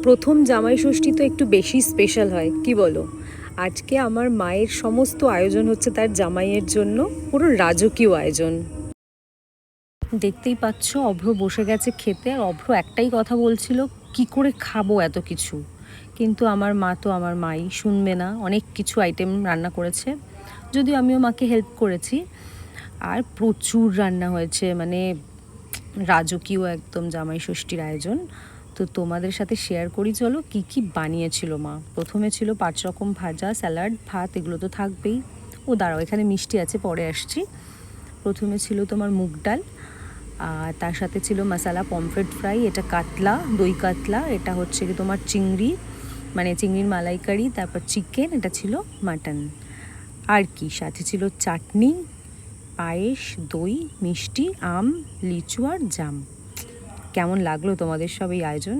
প্রথম জামাই ষষ্ঠী তো একটু বেশি স্পেশাল হয়, কি বলো? আজকে আমার মায়ের সমস্ত আয়োজন হচ্ছে তার জামাইয়ের জন্য, পুরো রাজকীয় আয়োজন। দেখতেই পাচ্ছ অভ্র বসে গেছে খেতে, আর অভ্র একটাই কথা বলছিল, কি করে খাবো এত কিছু। কিন্তু আমার মা তো আমার মাই, শুনবে না, অনেক কিছু আইটেম রান্না করেছে, যদিও আমিও মাকে হেল্প করেছি। আর প্রচুর রান্না হয়েছে, মানে রাজকীয় একদম জামাই ষষ্ঠীর আয়োজন। তো তোমাদের সাথে শেয়ার করি, চলো কি কি বানিয়েছিল মা। প্রথমে ছিল 5 রকম ভাজা, স্যালাড, ভাত, এগুলো তো থাকবেই। ও দাঁড়াও, এখানে মিষ্টি আছে, পরে আসছি। প্রথমে ছিল তোমার মুগ ডাল, আর তার সাথে ছিল মশালা পমফ্রেট ফ্রাই, এটা কাতলা, দই কাতলা, এটা হচ্ছে কি তোমার চিংড়ি, মানে চিংড়ির মালাইকারি, তারপর চিকেন, এটা ছিল মাটন। আর কি সাথে ছিল চাটনি, পায়েস, দই, মিষ্টি, আম, লিচু আর জাম। কেমন লাগলো তোমাদের সব এই আয়োজন?